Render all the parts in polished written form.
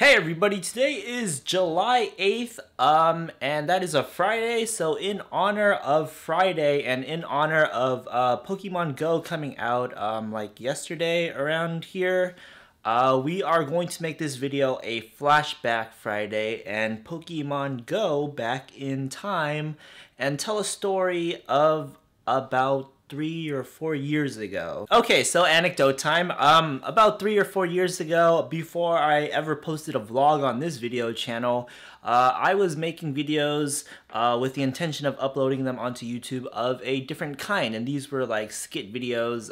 Hey everybody, today is July 8th, and that is a Friday, so in honor of Friday and in honor of Pokemon Go coming out like yesterday around here, we are going to make this video a Flashback Friday and Pokemon Go back in time and tell a story of about 3 or 4 years ago. Okay, so anecdote time. About 3 or 4 years ago, before I ever posted a vlog on this video channel, I was making videos with the intention of uploading them onto YouTube of a different kind, and these were like skit videos,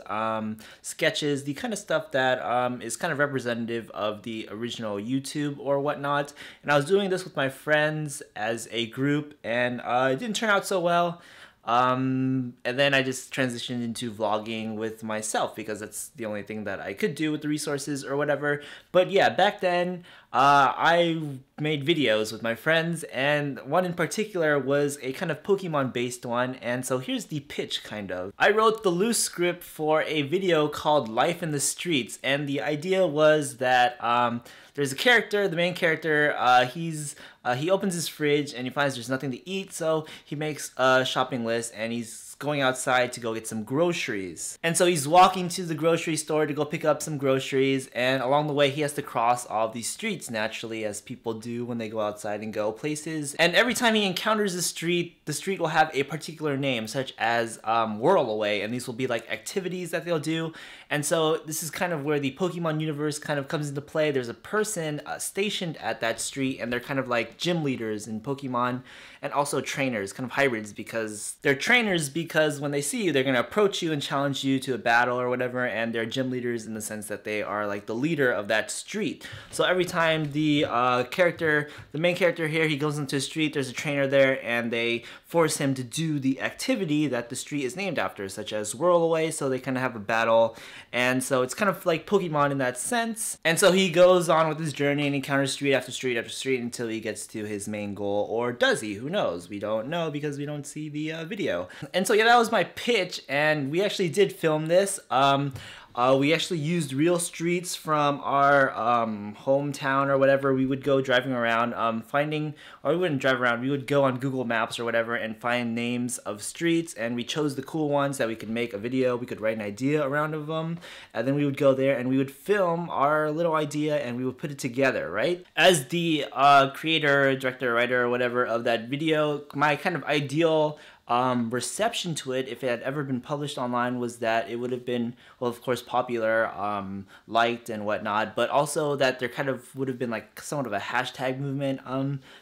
sketches, the kind of stuff that is kind of representative of the original YouTube or whatnot. And I was doing this with my friends as a group, and it didn't turn out so well. And then I just transitioned into vlogging with myself because that's the only thing that I could do with the resources or whatever. But yeah, back then, I made videos with my friends, and one in particular was a kind of Pokemon based one, and so here's the pitch kind of. I wrote the loose script for a video called Life in the Streets, and the idea was that there's a character, the main character, he opens his fridge and he finds there's nothing to eat, so he makes a shopping list and he's going outside to go get some groceries. And so he's walking to the grocery store to go pick up some groceries, and along the way he has to cross all these streets naturally, as people do when they go outside and go places. And every time he encounters the street will have a particular name, such as Whirlaway, and these will be like activities that they'll do. And so this is kind of where the Pokemon universe kind of comes into play. There's a person stationed at that street, and they're kind of like gym leaders in Pokemon, and also trainers, kind of hybrids, because they're trainers because when they see you, they're going to approach you and challenge you to a battle or whatever, and they're gym leaders in the sense that they are like the leader of that street. So every time the main character here, he goes into a street, there's a trainer there, and they force him to do the activity that the street is named after, such as Whirlaway, so they kind of have a battle. And so it's kind of like Pokemon in that sense. And so he goes on with his journey and encounters street after street after street until he gets to his main goal. Or does he? Who knows? We don't know because we don't see the video. And so yeah, that was my pitch, and we actually did film this. We actually used real streets from our hometown or whatever. We would go driving around or we wouldn't drive around, we would go on Google Maps or whatever and find names of streets, and we chose the cool ones that we could make a video, we could write an idea around of them, and then we would go there and we would film our little idea and we would put it together, right? As the creator, director, writer, or whatever of that video, my kind of ideal reception to it, if it had ever been published online, was that it would have been, well, of course, popular, liked and whatnot, but also that there kind of would have been like somewhat of a hashtag movement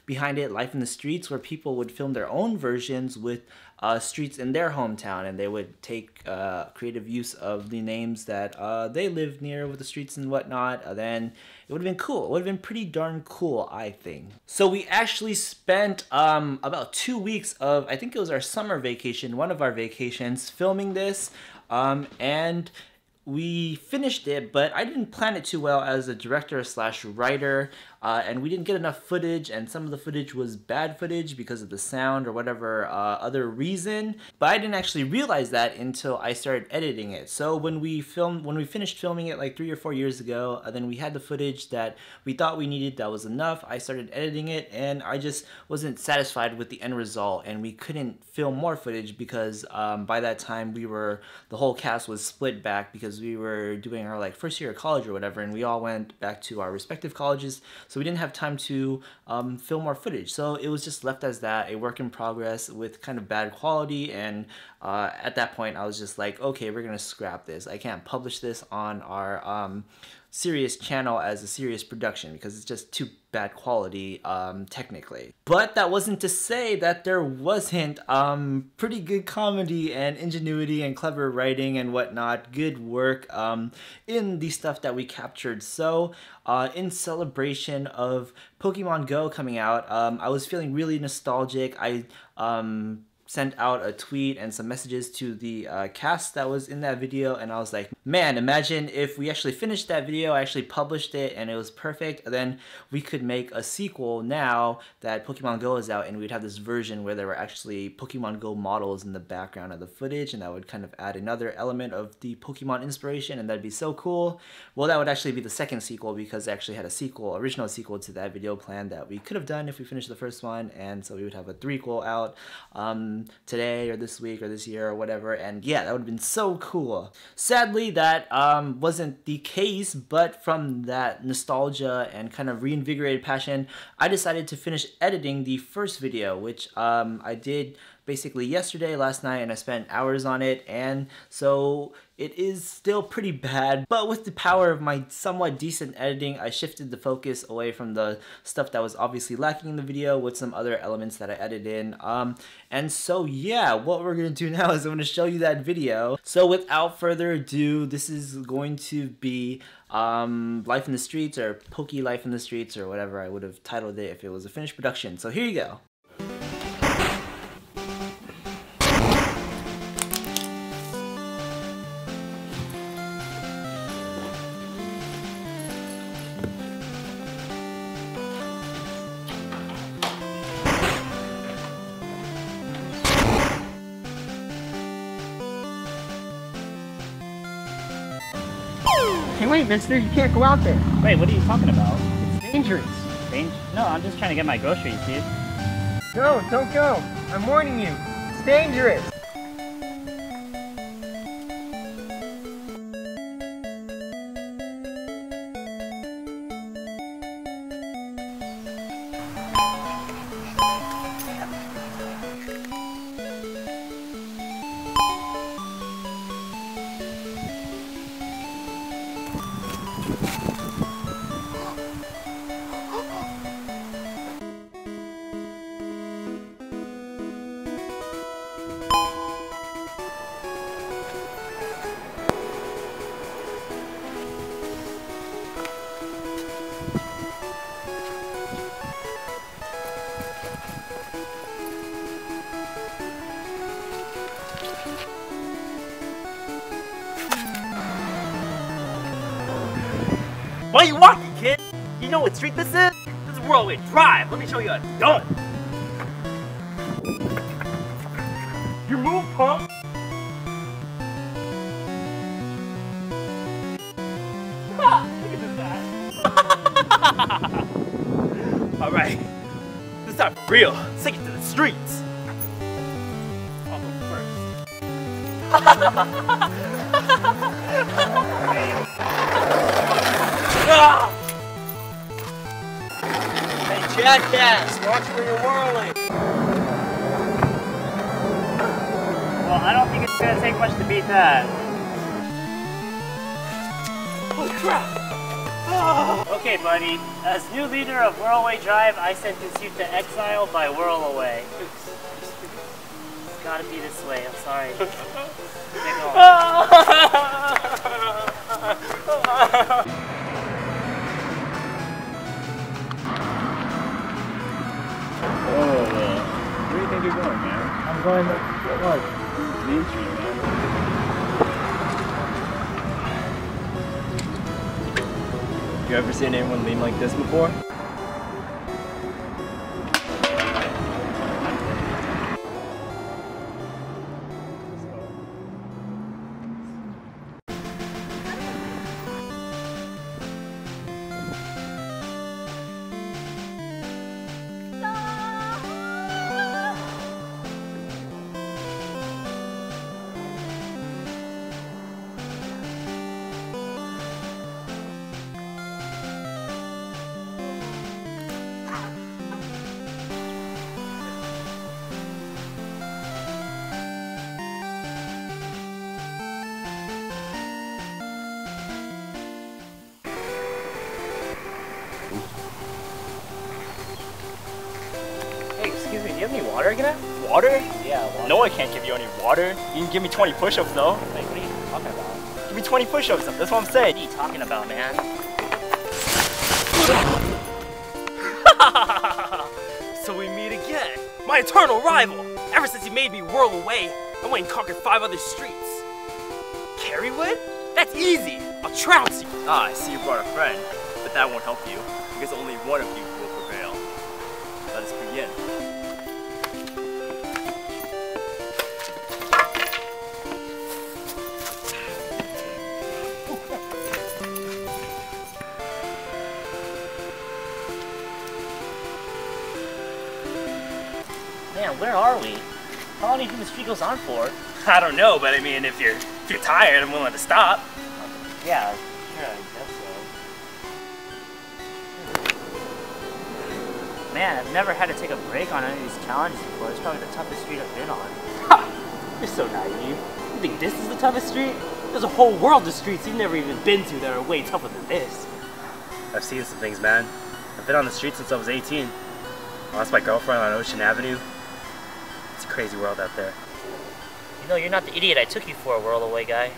behind it, Life in the Streets, where people would film their own versions with streets in their hometown, and they would take creative use of the names that they lived near with the streets and whatnot. Then it would have been cool. It would have been pretty darn cool, I think. So we actually spent about 2 weeks of, I think it was our summer vacation, one of our vacations, filming this, and we finished it, but I didn't plan it too well as a director slash writer, and we didn't get enough footage, and some of the footage was bad footage because of the sound or whatever other reason, but I didn't actually realize that until I started editing it. So when we finished filming it like 3 or 4 years ago, then we had the footage that we thought we needed, that was enough. I started editing it, and I just wasn't satisfied with the end result, and we couldn't film more footage because by that time the whole cast was split back because we were doing our like first year of college or whatever, and we all went back to our respective colleges, so we didn't have time to film more footage. So it was just left as that, a work in progress with kind of bad quality, and at that point I was just like, okay, we're gonna scrap this. I can't publish this on our serious channel as a serious production because it's just too bad quality technically. But that wasn't to say that there wasn't pretty good comedy and ingenuity and clever writing and whatnot, good work in the stuff that we captured. So in celebration of Pokemon Go coming out, I was feeling really nostalgic. I sent out a tweet and some messages to the cast that was in that video, and I was like, man, imagine if we actually finished that video, I actually published it, and it was perfect, and then we could make a sequel now that Pokemon Go is out, and we'd have this version where there were actually Pokemon Go models in the background of the footage, and that would kind of add another element of the Pokemon inspiration, and that'd be so cool. Well, that would actually be the second sequel, because I actually had a sequel, original sequel to that video plan that we could have done if we finished the first one, and so we would have a threequel out today or this week or this year or whatever, and yeah, that would have been so cool. Sadly, that wasn't the case, but from that nostalgia and kind of reinvigorated passion, I decided to finish editing the first video, which I did basically yesterday, last night, and I spent hours on it, and so it is still pretty bad, but with the power of my somewhat decent editing, I shifted the focus away from the stuff that was obviously lacking in the video with some other elements that I edited in, and so yeah, what we're gonna do now is I'm gonna show you that video. So without further ado, this is going to be Life in the Streets, or PokéLife in the Streets, or whatever I would have titled it if it was a finished production. So here you go. Hey, wait, mister, you can't go out there. Wait, what are you talking about? It's dangerous. No, I'm just trying to get my groceries, dude. No, don't go. I'm warning you. It's dangerous. Why are you walking, kid? You know what street this is? This is Whirlaway Drive. Let me show you how it's done. You move, punk. Look at this ass. All right, this time for real. Let's take it to the streets. I'll go first. Hey, jackass, watch where you're whirling. Well, I don't think it's gonna take much to beat that. Holy crap! Okay, buddy. As new leader of Whirlaway Drive, I sentence you to exile by Whirlaway. It's gotta be this way. I'm sorry. Take it Where do you think you're going, man? I'm going to what? Main Street, man. You ever seen anyone lean like this before? Hey, excuse me, do you have any water again? Water? Yeah, water. No, I can't give you any water. You can give me 20 push-ups, though. Like, what are you talking about? Give me 20 push-ups, that's what I'm saying. What are you talking about, man? So we meet again. My eternal rival. Ever since he made me whirl away, I went and conquered 5 other streets. Carrywood? That's easy. I'll trounce you. Ah, I see you brought a friend, but that won't help you, because only one of you will prevail. Let us begin. Man, where are we? How long do you think the streak goes on for? I don't know, but I mean, if you're tired, I'm willing to stop. Yeah, sure, I guess so. Man, I've never had to take a break on any of these challenges before. It's probably the toughest street I've been on. Ha! You're so naive. You think this is the toughest street? There's a whole world of streets you've never even been to that are way tougher than this. I've seen some things, man. I've been on the street since I was 18. I lost my girlfriend on Ocean Avenue. It's a crazy world out there. You know, you're not the idiot I took you for, Whirlaway guy.